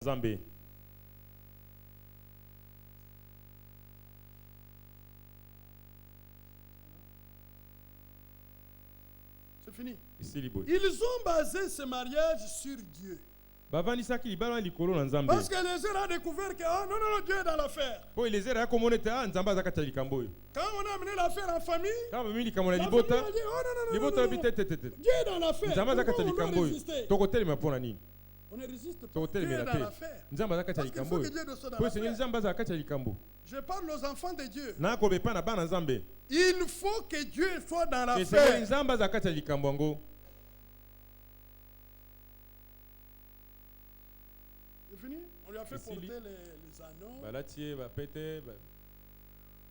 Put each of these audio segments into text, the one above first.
Zambé. C'est fini. Ils ont basé ce mariage sur Dieu. Parce que les gens ont découvert que non, Dieu est dans l'affaire. Quand on a amené l'affaire en famille, la famille a dit non, Dieu est dans l'affaire. Pourquoi on doit résister? On ne résiste pas. Dieu est dans l'affaire. Parce qu'il faut que Dieu soit dans l'affaire. Je parle aux enfants de Dieu. Il faut que Dieu soit dans l'affaire. C'est fini? On lui a fait porter les anneaux.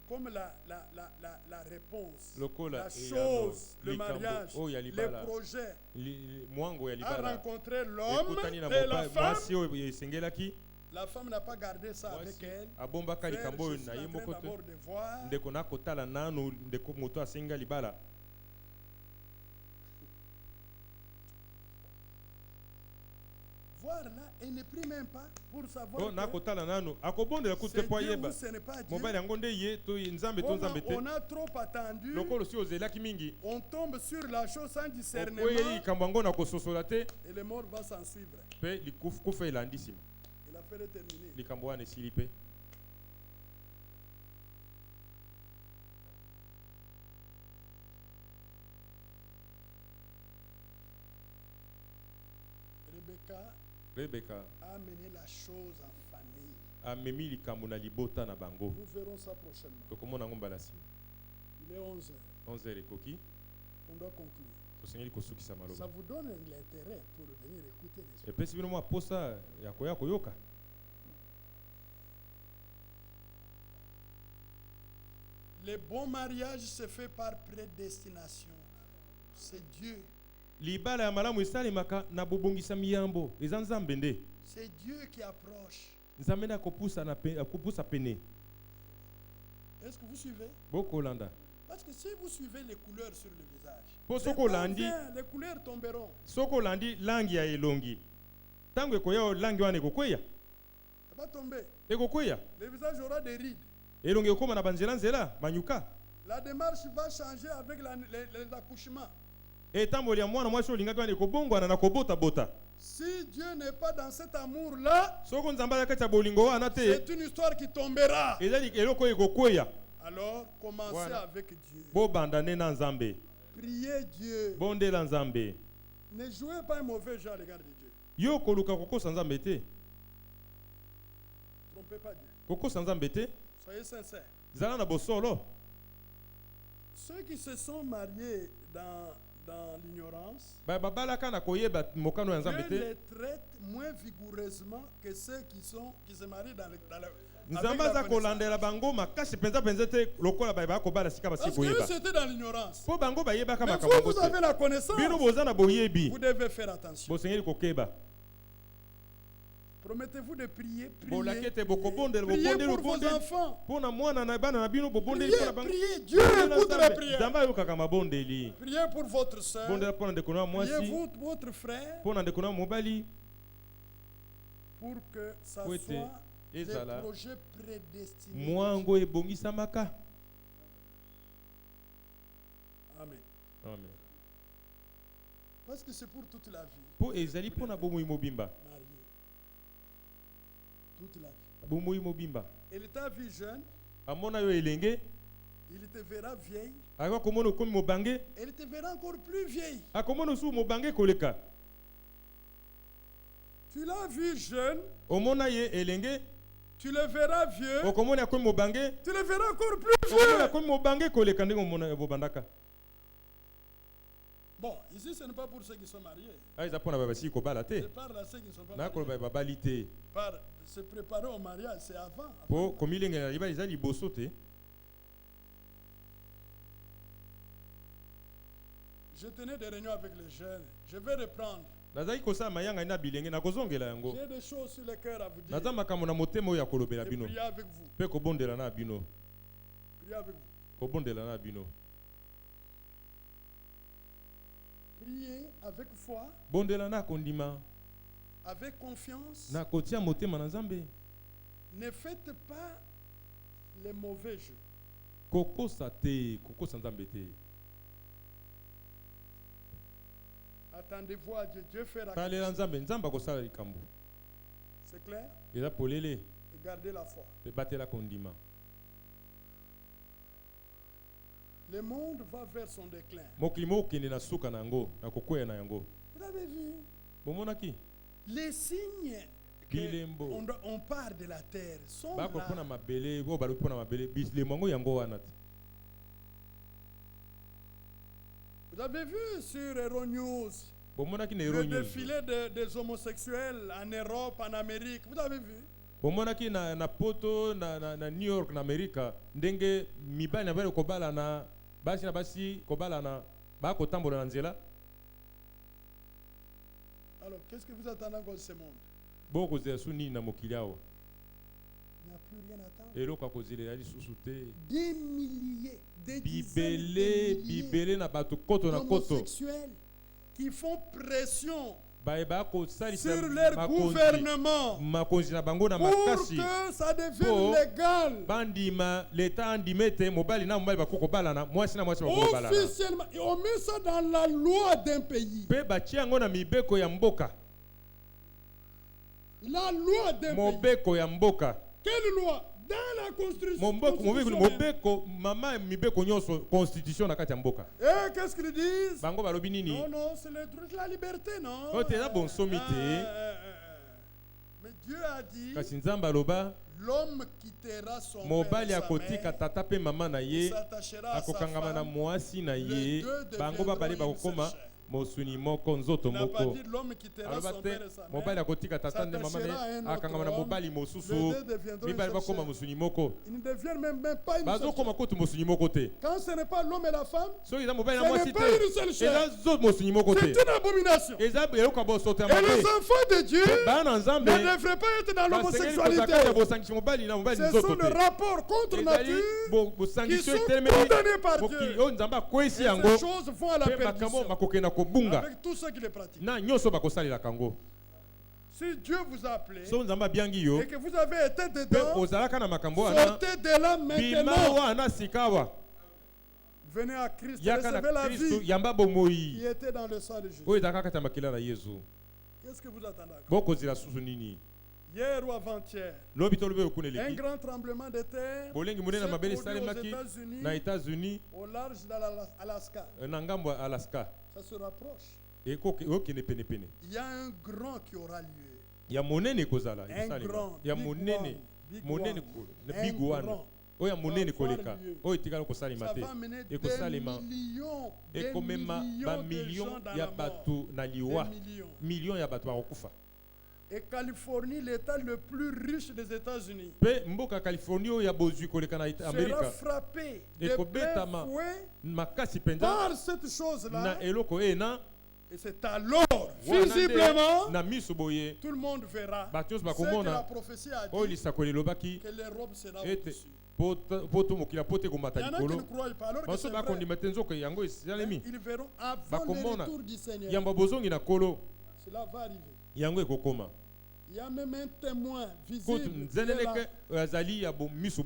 Comme la réponse, la chose, le mariage, le projet, a rencontré l'homme et la femme. La femme n'a pas gardé ça avec elle. Frère, je suis en train d'abord de voir. Voir là, elle ne prie même pas pour savoir que c'est Dieu ou ce n'est pas Dieu. On a trop attendu. On tombe sur la chose sans discernement. Et le mort va s'en suivre. Et l'affaire est terminée. Rebecca a amené la chose en famille. Nous verrons ça prochainement. Il est 11h. On doit conclure. Ça vous donne l'intérêt pour venir écouter les choses. Le bon mariage se fait par prédestination. C'est Dieu. C'est Dieu qui approche. Est-ce que vous suivez? Parce que si vous suivez les couleurs sur le visage, les couleurs tomberont. Ça va tomber. Le visage aura des rides. La démarche va changer avec l'accouchement. Si Dieu n'est pas dans cet amour-là, c'est une histoire qui tombera. Alors, commencez avec Dieu. Priez Dieu. Ne jouez pas un mauvais jeu à l'égard de Dieu. Trompez pas Dieu. Soyez sincères. Ceux qui se sont mariés dans l'ignorance, Dieu les traite moins vigoureusement que ceux qui se marient dans la connaissance. Parce que c'était dans l'ignorance. Mais vous avez la connaissance. Vous devez faire attention. Promettez-vous de prier pour vos enfants. Priez, Dieu écoute la prière. Priez pour votre soeur. Priez votre frère. Pour que ça soit des projets prédestinés. Amen. Parce que c'est pour toute la vie. Toute la vie. Il t'a vu jeune. Il te verra vieille. Il te verra encore plus vieille. Tu l'as vu jeune. Tu le verras vieux. Tu le verras encore plus vieux. Bon, ici ce n'est pas pour ceux qui sont mariés. Je parle à ceux qui ne sont pas mariés. Se préparer au mariage, c'est avant. Je tenais des réunions avec les jeunes. Je vais reprendre. J'ai des choses sur le cœur à vous dire. Et prier avec vous. Prier avec vous. Priez avec foi. avec confiance. Ne faites pas les mauvais jeux. Attendez-vous à Dieu. Dieu fera quelque chose. C'est clair? Et gardez la foi. Le monde va vers son déclin. Vous avez vu? Les signes on part de la terre sont là. Vous avez vu sur Euronews le défilé des homosexuels en Europe, en Amérique. Vous avez vu? na poto na New York na Amerika ndenge mibali na bale kobala na basi kobala na ba ko tambola na nzela. Alors qu'est-ce que vous attendez encore de ce monde? Boko zesuni na mokili awo. Il n'y a plus rien à attendre. Eloko akozile yali susute. Des milliers, des bibele na bato koto na koto. Homosexuels qui font pression sur leur gouvernement pour que ça devienne légal. Officiellement, on met ça dans la loi d'un pays. La loi d'un pays. Quelle loi? Dans la constitution. Et qu'est-ce qu'ils disent? Non, c'est le droit de la liberté, non? Mais Dieu a dit, l'homme quittera son père et sa mère, il s'attachera à sa femme, les deux deviendront une seule chair. Mosuni moko nzoto moko alobate mobali akotika tata nde mama ne akanga na mobali mosusu mibali bakoma mosuni moko bazokoma kotu mosuni moko te quand ce n'est pas l'homme et la femme soki eza mobali na mwasi te eza zo mosuni moko te c'est une abomination eza eloko bosoto ya mabe et les enfants de Dieu bana nzambe ne devraient pas être dans l'homosexualité ce sont des rapports contre nature qui sont condamnés par Dieu et ces choses vont à la perdition avec tous ceux qui les pratiquent. Si Dieu vous a appelé et que vous avez été dedans, sortez de là maintenant. Venez à Christ, recevez la vie qui était dans le sang de Jésus. Qu'est-ce que vous attendez encore? Hier ou avant-hier, un grand tremblement de terre aux États-Unis, au large de l'Alaska. Ça se rapproche. Il y a un grand qui aura lieu. Un grand, big one. Ça va amener des millions de gens. Et Californie, l'état le plus riche des États-Unis, sera frappé de plein fouet par cette chose-là. Et c'est alors, visiblement, tout le monde verra ce que la prophétie a dit, que les robes seront au-dessus. Il y en a qui ne croient pas, alors que c'est vrai. Ils verront avant le retour du Seigneur. Cela va arriver. Il y a même un témoin visible qui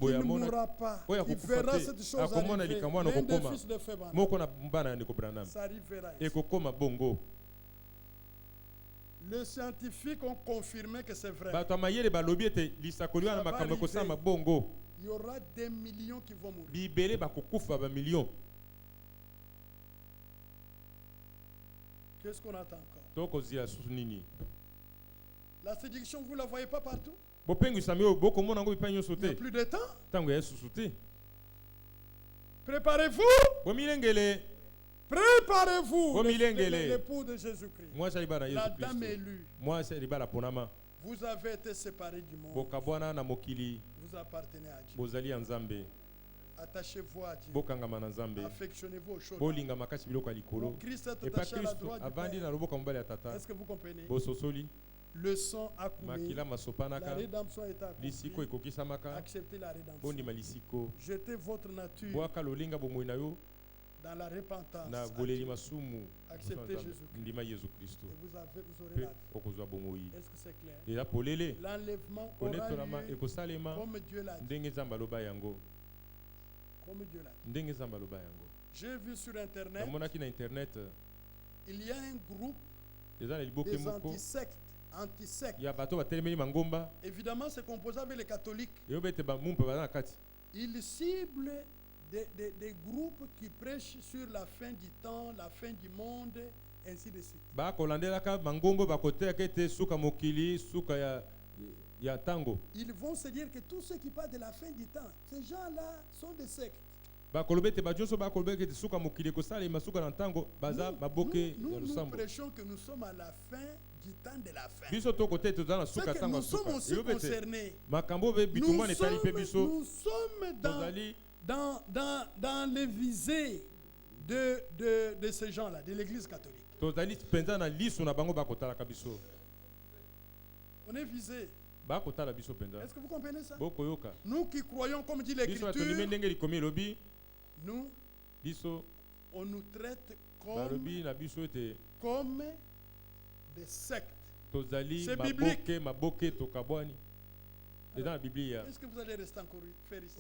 ne mourra pas. Il verra cette chose arriver. L'un des fils de Fébana. Ça arrivera ici. Les scientifiques ont confirmé que c'est vrai. Il y aura des millions qui vont mourir. Qu'est-ce qu'on attend encore? La séduction, vous ne la voyez pas partout? Il n'y a plus de temps. Préparez-vous. Préparez-vous. L'époux de Jésus-Christ. La dame élue. Vous avez été séparés du monde. Vous appartenez à Dieu. Attachez-vous à Dieu. Affectionnez-vous aux choses. Christ est attaché à la droite du Père. Est-ce que vous comprenez? Le sang a coulé. La rédemption est accomplie. Acceptez la rédemption. Jetez votre nature dans la repentance, acceptez Jésus-Christ. Et vous aurez la vie. Est-ce que c'est clair? L'enlèvement aura lieu comme Dieu l'a dit. Comme Dieu l'a dit. J'ai vu sur Internet, il y a un groupe des antisectes. Évidemment, c'est composé avec les catholiques. Ils ciblent des groupes qui prêchent sur la fin du temps, la fin du monde, ainsi de suite. Ils vont se dire que tous ceux qui parlent de la fin du temps, ces gens-là sont des sectes. Nous prêchons que nous sommes à la fin du temps de la fin. C'est que nous sommes aussi concernés. Nous sommes dans les visées de ces gens-là, de l'Église catholique. On est visés. Est-ce que vous comprenez ça? Nous qui croyons, comme dit l'Écriture, nous, on nous traite comme des sectes. C'est biblique. Est-ce que vous allez rester encore faire ici?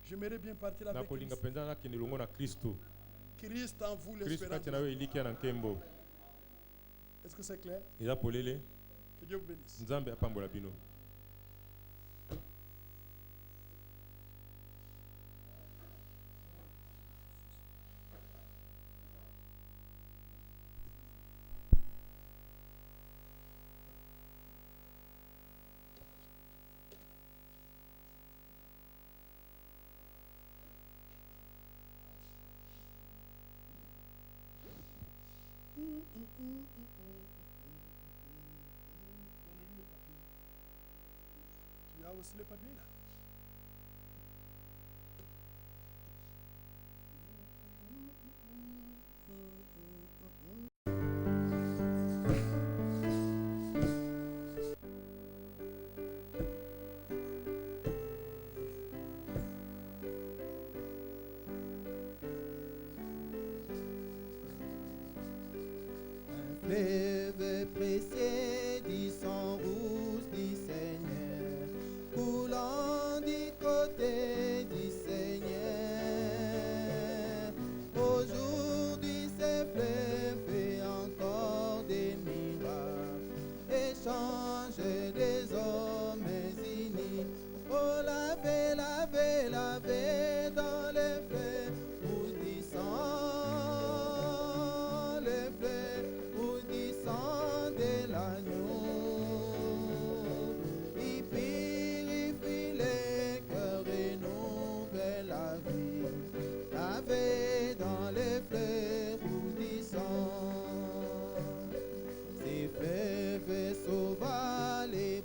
J'aimerais bien partir avec Christ. Christ en vous l'espérance. Est-ce que c'est clair? Que Dieu vous bénisse. Donnez-lui le papier. Tu as aussi le papier là? Fleuve pressé du sang rouge du Seigneur, coulant du côté du Seigneur. Aujourd'hui, ce fleuve fait encore des miracles, échange des hommes unis. Oh, lavez, lavez, lavez dans le fleuve rouge du sang. Sauva les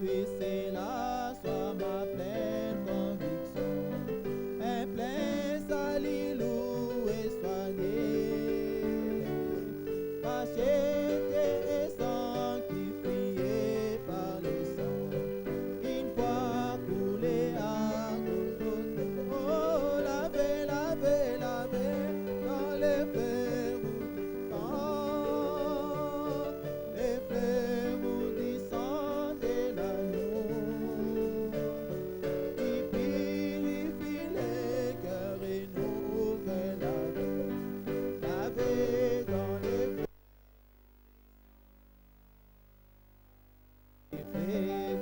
oui, c'est là, soit ma pleine conviction. Un plein sali loué soigné, acheté et sanctifié par le sang, une fois coulé à Golgotha. Oh, lavé, lavé, lavé dans les fleurs du sang, les fleurs du sang de l'agneau, qui purifie les cœurs et nouvelle la vie, lavé dans les fleurs. Et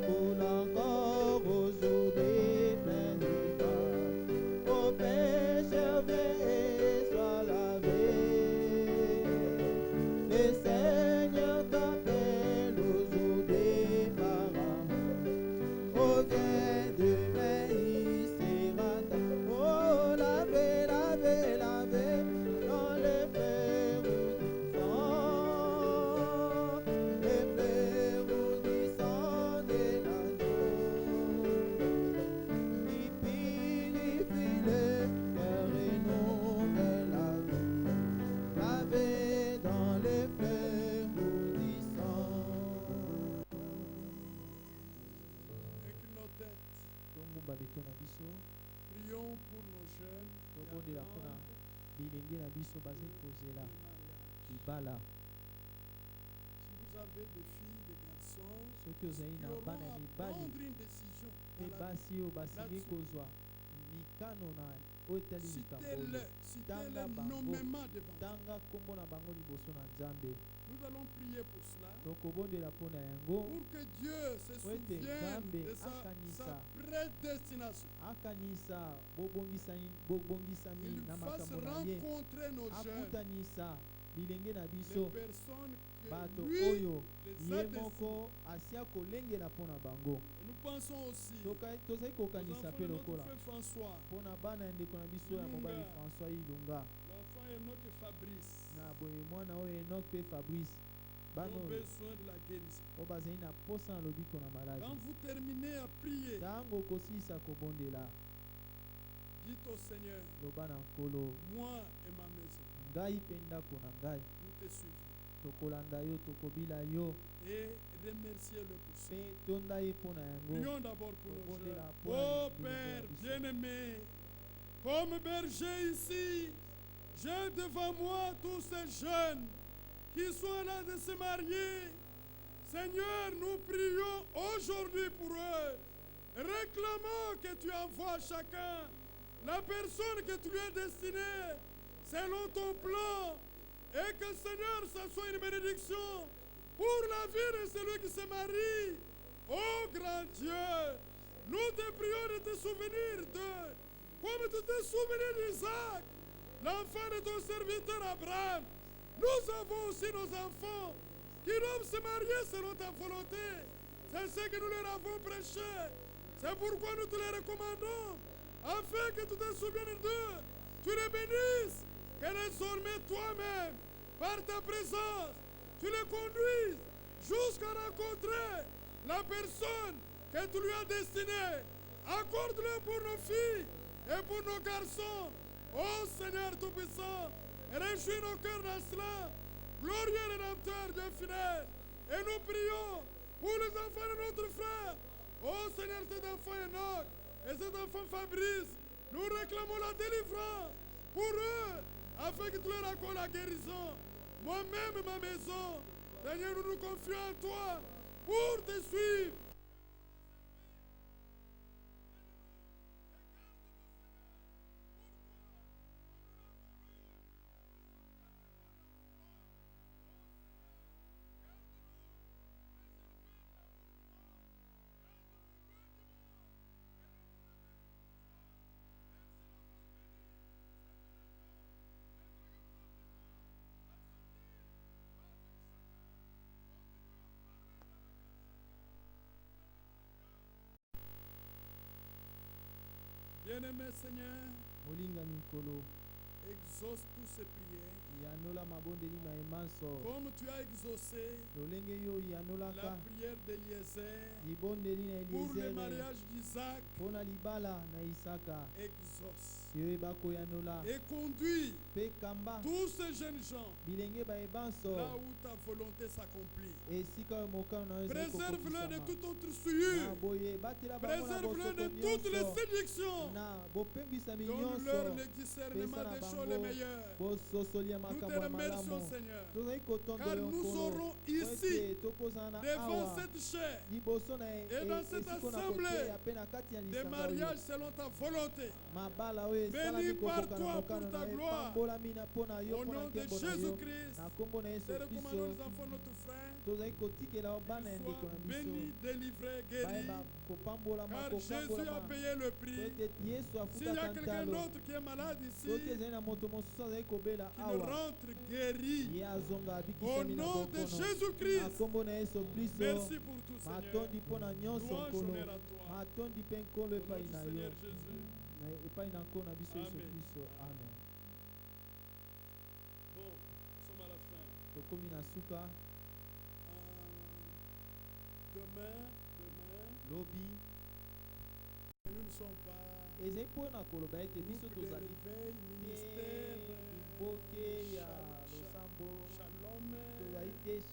coule encore aujourd'hui plein de grâce. Ô pécheur, viens et sois lavé. Le Seigneur t'appelle aujourd'hui par amour. Oh, viens demain, il sera temps. Oh, lavé, lavé, lavé dans les fleurs du sang, les fleurs du sang de l'agneau, qui purifie le cœur et nouvelle la vie, lavé dans les fleurs du sang. Avec nos têtes, Tongomba beto na biso, prions pour nos jeunes qui tobondela mpona attendent bilenge na biso bazali kozela le mariage. libala. Si vous avez des filles, des garçons Soki ozali qui na auront bana ya à mibali prendre une décision mpe dans la vie, basi oyo basingi là-dessus. kozwa mikano na oyo etali likambo oyo, citez-les tanga bango, nommément devant vous. tanga nkombo na bango liboso na Nzambe. Nous allons prier pour cela, Tokobondela mpo na yango pour que Dieu se po ete souvienne Nzambe de sa akanisa prédestination. akanisa bobongisami Il na fasse makambo na ye, rencontrer nos jeunes, akutanisa bilenge na les biso personnes bato que lui oyo les ye a destinées. moko asia kolengela mpo na bango. Et nous pensons aussi Tozali aux kokanisa enfants mpe de notre lokola frère François, mpo na bana ya ndeko na biso ya mobali Ilunga. François Ilunga l'enfant Enoch et Fabrice, na boye mwana oyo Enoch mpe Fabrice, qui bana ont oyo besoin de la guérison. oyo bazali na posa na lobiko na maladi. Quand vous terminez à prier, Ntango kosilisa kobondela, dites au Seigneur, loba na nkolo, moi et ma maison, ngai mpe ndako na ngai nous te suivrons. tokolanda yo, tokobila yo, Et remerciez-le pour ça. mpe tonda ye mpo na yango. Prions d'abord pour nos Tobondela jeunes. mpo na Oh bilenge Père na biso. bien-aimé, comme berger ici, j'ai devant moi tous ces jeunes qui sont là de se marier. Seigneur, nous prions aujourd'hui pour eux. Réclamons que tu envoies chacun la personne que tu lui as destinée selon ton plan. Et que Seigneur, ça soit une bénédiction pour la vie de celui qui se marie. Oh grand Dieu, nous te prions de te souvenir d'eux, comme tu te souvenais d'Isaac, l'enfant de ton serviteur Abraham. Nous avons aussi nos enfants qui doivent se marier selon ta volonté. C'est ce que nous leur avons prêché. C'est pourquoi nous te les recommandons, afin que tu te souviennes d'eux, tu les bénisses, que désormais toi-même, par ta présence, tu les conduises jusqu'à rencontrer la personne que tu lui as destinée. Accorde-le pour nos filles et pour nos garçons. Ô Seigneur Tout-Puissant, réjouis nos cœurs dans cela. Glorieux Rédempteur, Dieu fidèle. Et nous prions pour les enfants de notre frère. Ô Seigneur, cet enfant Enoch et cet enfant Fabrice, nous réclamons la délivrance pour eux, afin que tu leur accordes la guérison. Moi-même et ma maison, Seigneur, nous nous confions en toi pour te suivre. Bien-aimé Seigneur, Molinga Mikolo, exauce toutes ces prières. Comme tu as exaucé la prière d'Eliezer pour le mariage d'Isaac, exauce et conduis tous ces jeunes gens là où ta volonté s'accomplit. Préserve-le de toute autre souillure. Préserve-le de toutes les séductions. Donne-leur le discernement des choses les meilleures. Nous te remercions, Seigneur, car nous serons ici devant cette chair et dans cette assemblée des mariages selon ta volonté. Bénis par toi pour ta gloire. Au nom de Jésus-Christ, te recommandons nos enfants, notre frère, béni, délivré, guéri, car Jésus a payé le prix. S'il y a quelqu'un d'autre qui est malade ici, qu'il rentre guéri au nom de Jésus-Christ. Merci pour tout, Seigneur. Louange, honneur à toi. Au nom du Seigneur Jésus. Amen. Bon, nous sommes à la fin. Demain, nous ne sommes pas groupe de réveil, ministère,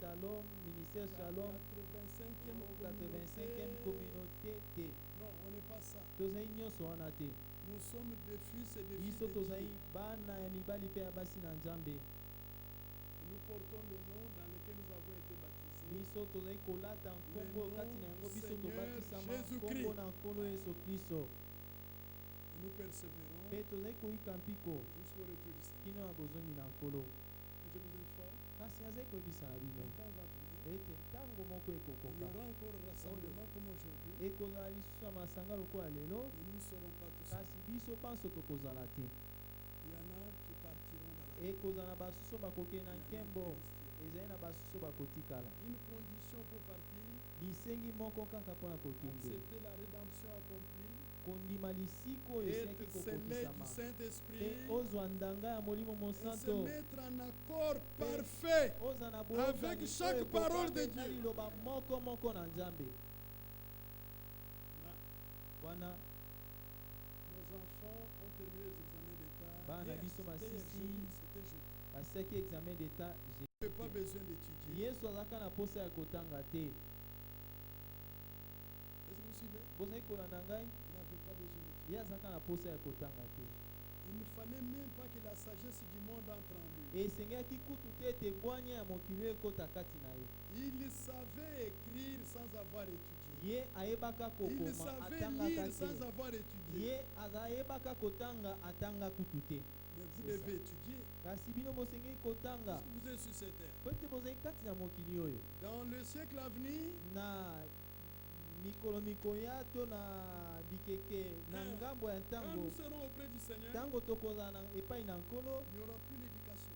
Shalom, ministère Shalom, 85e communauté. Non, on n'est pas ça. Nous sommes des fils et des filles de Dieu. Nous portons le nom dans lequel nous avons été baptisés. Le nom du Seigneur Jésus-Christ. Nous persévérons jusqu'au retour du Seigneur. Et je vous informe, le temps va venir. Il y aura encore un rassemblement comme aujourd'hui. Et nous ne serons pas tous seuls. Il y en a qui partiront dans la une condition pour partir, accepter la rédemption accomplie, être scellé du Saint-Esprit et se mettre en accord parfait avec chaque parole de Dieu. Nos enfants ont terminé les examens d'État. C'était jeudi. Je n'ai pas besoin d'étudier. Est-ce que vous suivez? Il n'avait pas besoin d'étudier. Il ne fallait même pas que la sagesse du monde entre en lui. Il savait écrire sans avoir étudié. Il savait lire sans avoir étudié. Mais vous devez étudier. Parce que vous êtes sur cette terre. Dans le siècle à venir, quand nous serons auprès du Seigneur, il n'y aura plus d'éducation.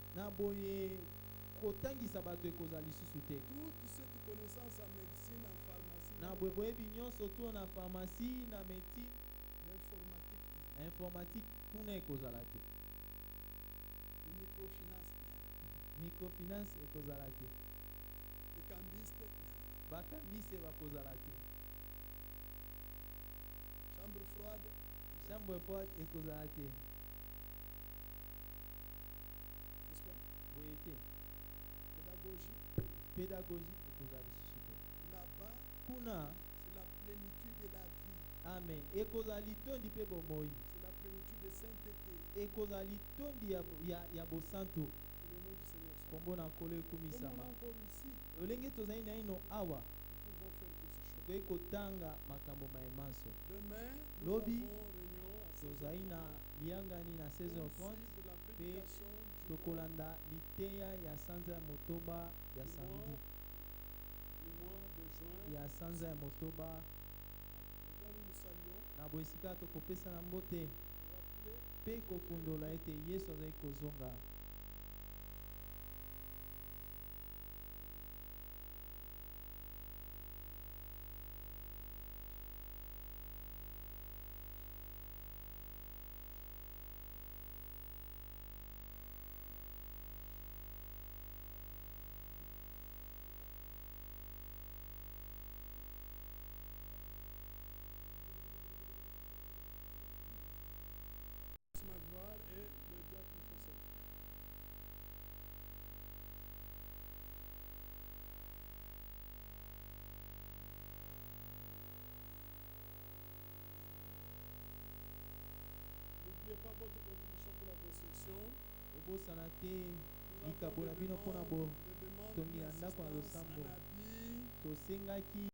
Toute cette connaissance en médecine, en pharmacie, l'informatique, microfinance, le cambiste, chambre froide, n'est-ce pas? Pédagogie. Là-bas, c'est la plénitude de la vie. Amen. C'est la plénitude de sainteté. Le nom du Seigneur. Comme on a encore ici, nous pouvons faire tout ce chose. Demain, nous avons réunion à 16h30 pour la prédication du mois de juin. Nous saluons. n'oubliez pas votre contribution pour la construction. obosana te likambo na bino mpona botongi na ndako na losambo tosengaki